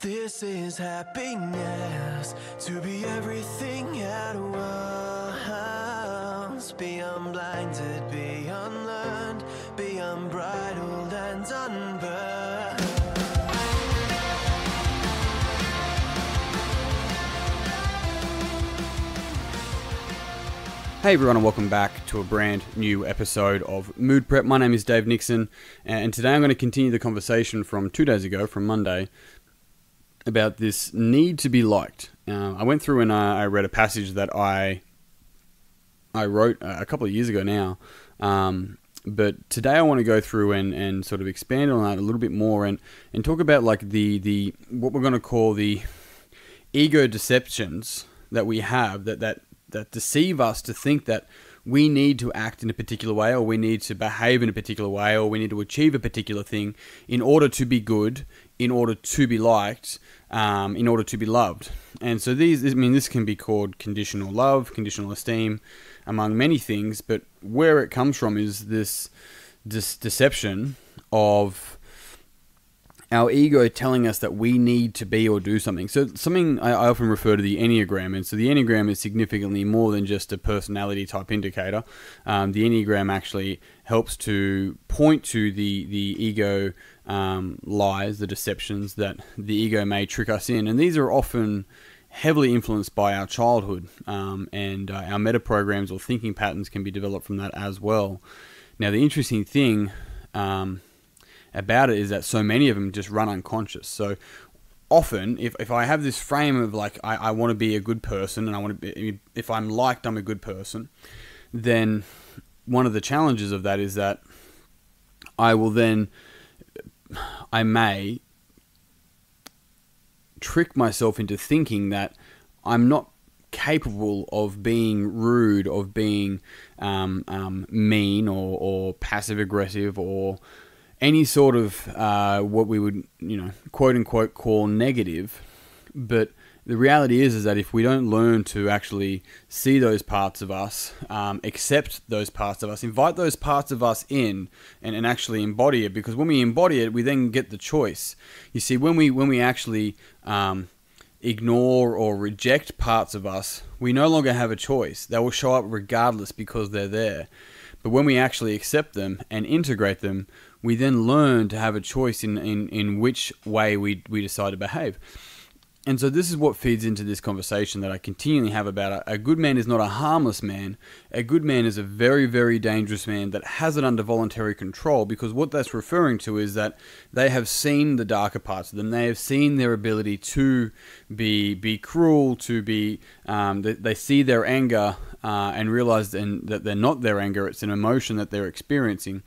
This is happiness, to be everything at once. Be unblinded, be unlearned, be unbridled and unburned. Hey everyone, and welcome back to a brand new episode of Mood Prep. My name is Dave Nixon, and today I'm going to continue the conversation from 2 days ago, from Monday, about this need to be liked. I went through and I read a passage that I wrote a couple of years ago now, but today I want to go through and sort of expand on that a little bit more and talk about like the what we're going to call the ego deceptions that we have that deceive us to think that we need to act in a particular way, or we need to behave in a particular way, or we need to achieve a particular thing in order to be good, in order to be liked, in order to be loved. And so this can be called conditional love, conditional esteem, among many things, but where it comes from is this deception of our ego telling us that we need to be or do something. So something I often refer to the Enneagram, and so the Enneagram is significantly more than just a personality type indicator. The Enneagram actually helps to point to the ego lies, the deceptions that the ego may trick us in, and these are often heavily influenced by our childhood, and our meta programs or thinking patterns can be developed from that as well. Now, the interesting thing about it is that so many of them just run unconscious. So often, if I have this frame of like I want to be a good person, and I want to be, if I'm liked, I'm a good person, then one of the challenges of that is that I may trick myself into thinking that I'm not capable of being rude, of being mean or passive aggressive, or any sort of what we would, quote unquote, call negative. But the reality is that if we don't learn to actually see those parts of us, accept those parts of us, invite those parts of us in, and actually embody it, because when we embody it, we then get the choice. You see, when we actually ignore or reject parts of us, we no longer have a choice. They will show up regardless because they're there. But when we actually accept them and integrate them, we then learn to have a choice in which way we decide to behave. And so this is what feeds into this conversation that I continually have about a good man is not a harmless man. A good man is a very, very dangerous man that has it under voluntary control, because what that's referring to is that they have seen the darker parts of them. They have seen their ability to be cruel, to be, they see their anger and realize that they're not their anger, it's an emotion that they're experiencing.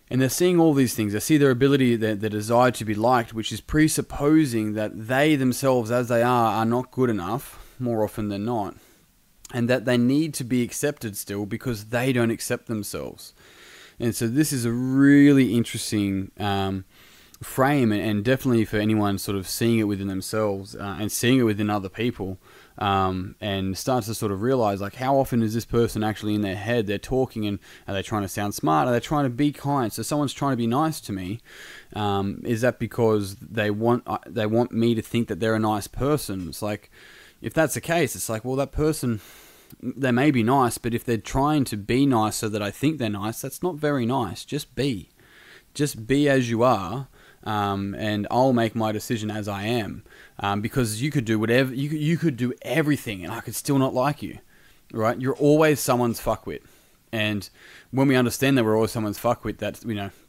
And they're seeing all these things. They see their ability, their desire to be liked, which is presupposing that they themselves, as they are not good enough, more often than not. And that they need to be accepted still because they don't accept themselves. And so this is a really interesting frame, and definitely for anyone sort of seeing it within themselves and seeing it within other people, and starts to sort of realize, like, how often is this person actually in their head? They're talking, and are they trying to sound smart? Are they trying to be kind? So someone's trying to be nice to me. Is that because they want me to think that they're a nice person? It's like, if that's the case, it's like, well, that person, they may be nice, but if they're trying to be nice so that I think they're nice, that's not very nice. Just be as you are. And I'll make my decision as I am, because you could do whatever, you could do everything, and I could still not like you, right? You're always someone's fuckwit. And when we understand that we're always someone's fuckwit, that,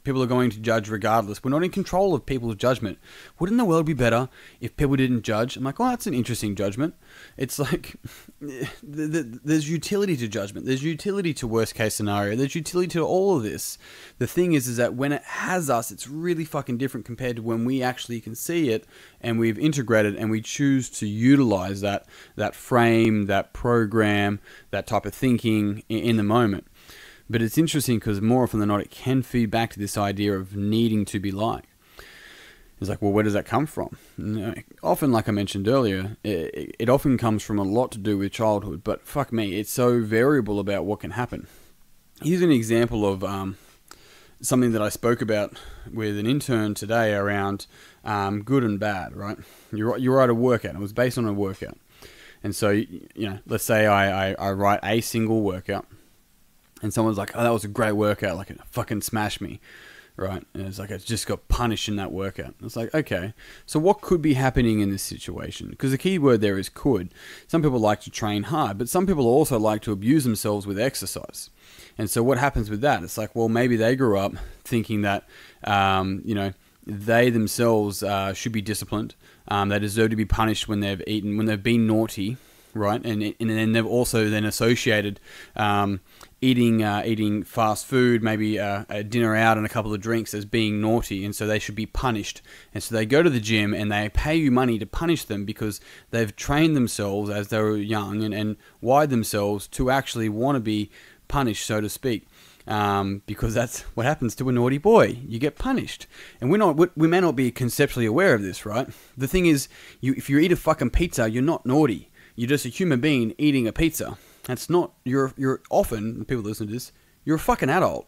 people are going to judge regardless. We're not in control of people's judgment. Wouldn't the world be better if people didn't judge? I'm like, oh, that's an interesting judgment. It's like, there's utility to judgment. There's utility to worst case scenario. There's utility to all of this. The thing is that when it has us, it's really fucking different compared to when we actually can see it and we've integrated and we choose to utilize that frame, that program, that type of thinking in the moment. But it's interesting because more often than not, it can feed back to this idea of needing to be liked. It's like, well, where does that come from? Often, like I mentioned earlier, it often comes from a lot to do with childhood. But fuck me, it's so variable about what can happen. Here's an example of something that I spoke about with an intern today around good and bad, right? You're at a workout. It was based on a workout. And so, let's say I write a single workout and someone's like, oh, that was a great workout. Like, it fucking smashed me, right? And it's like, I just got punished in that workout. It's like, okay, so what could be happening in this situation? Because the key word there is could. Some people like to train hard, but some people also like to abuse themselves with exercise. And so what happens with that? It's like, well, maybe they grew up thinking that, they themselves should be disciplined. They deserve to be punished when they've eaten, when they've been naughty, right? And then they've also then associated eating fast food, maybe a dinner out and a couple of drinks as being naughty, and so they should be punished. And so they go to the gym and they pay you money to punish them because they've trained themselves as they were young and wired themselves to actually want to be punished, so to speak. Because that's what happens to a naughty boy. You get punished. And we may not be conceptually aware of this, right? The thing is, if you eat a fucking pizza, you're not naughty. You're just a human being eating a pizza. That's not, you're often, people listen to this, you're a fucking adult.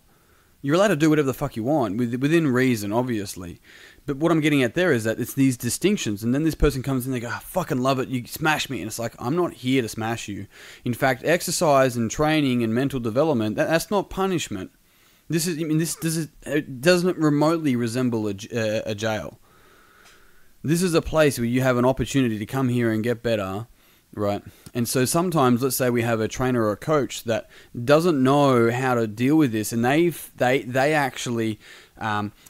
You're allowed to do whatever the fuck you want, within reason, obviously. But what I'm getting at there is that it's these distinctions, and then this person comes in and they go, I fucking love it, you smash me. And it's like, I'm not here to smash you. In fact, exercise and training and mental development, that's not punishment. It doesn't remotely resemble a jail. This is a place where you have an opportunity to come here and get better, right? And so sometimes, let's say we have a trainer or a coach that doesn't know how to deal with this, and they actually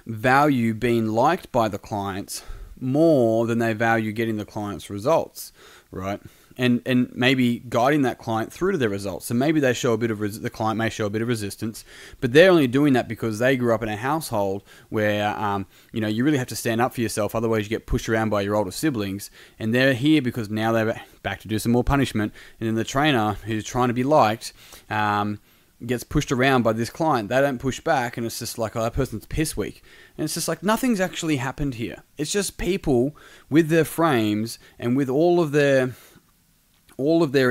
value being liked by the clients more than they value getting the client's results, right? And maybe guiding that client through to their results. So maybe they show a bit of the client may show a bit of resistance, but they're only doing that because they grew up in a household where you really have to stand up for yourself, otherwise you get pushed around by your older siblings. And they're here because now they're back to do some more punishment. And then the trainer who's trying to be liked gets pushed around by this client. They don't push back, and it's just like, oh, that person's piss weak. And it's just like, nothing's actually happened here. It's just people with their frames and with all of their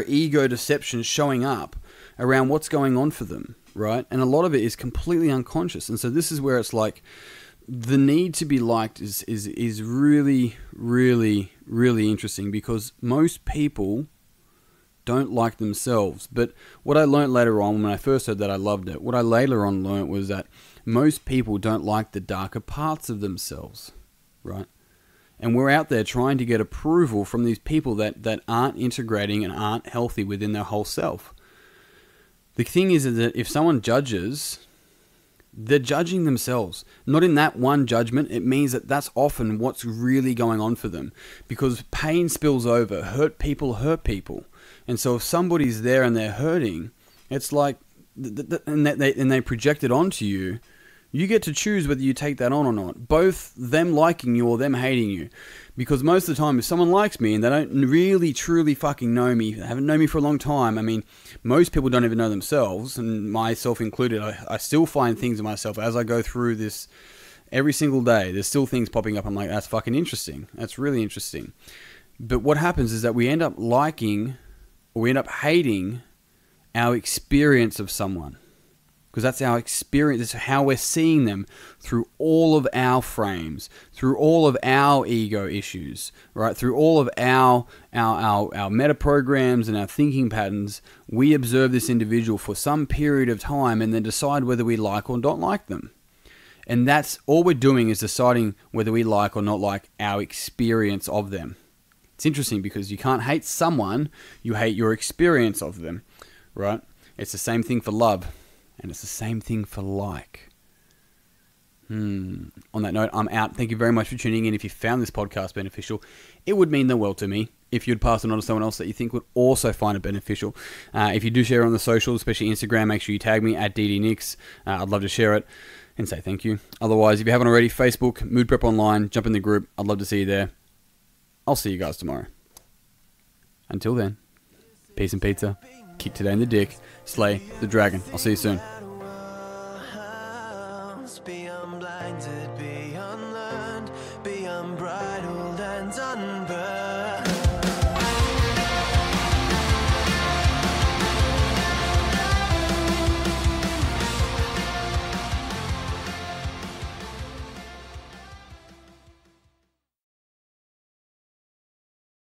ego deception showing up around what's going on for them, right? And a lot of it is completely unconscious. And so this is where it's like, the need to be liked is really, really, really interesting, because most people don't like themselves. But what I learned later on, when I first heard that, I loved it. What I later on learned was that most people don't like the darker parts of themselves, right? And we're out there trying to get approval from these people that aren't integrating and aren't healthy within their whole self. The thing is that if someone judges, they're judging themselves. Not in that one judgment. It means that that's often what's really going on for them. Because pain spills over. Hurt people. And so if somebody's there and they're hurting, it's like, and they project it onto you, you get to choose whether you take that on or not. Both them liking you or them hating you. Because most of the time, if someone likes me and they don't really, truly fucking know me, they haven't known me for a long time, I mean, most people don't even know themselves, and myself included. I still find things in myself as I go through this every single day. There's still things popping up. I'm like, that's fucking interesting. That's really interesting. But what happens is that we end up liking, or we end up hating our experience of someone. Because that's our experience, it's how we're seeing them through all of our frames, through all of our ego issues, right? Through all of our meta programs and our thinking patterns. We observe this individual for some period of time and then decide whether we like or don't like them. And that's all we're doing, is deciding whether we like or not like our experience of them. It's interesting because you can't hate someone, you hate your experience of them, right? It's the same thing for love. And it's the same thing for like. On that note, I'm out. Thank you very much for tuning in. If you found this podcast beneficial, it would mean the world to me if you'd pass it on to someone else that you think would also find it beneficial. If you do share it on the socials, especially Instagram, make sure you tag me at DDNix. I'd love to share it and say thank you. Otherwise, if you haven't already, Facebook, Mood Prep Online, jump in the group. I'd love to see you there. I'll see you guys tomorrow. Until then, peace and pizza. Kick today in the dick. Slay the dragon. I'll see you soon. Be unblinded, be unlearned, be unbridled and unburned.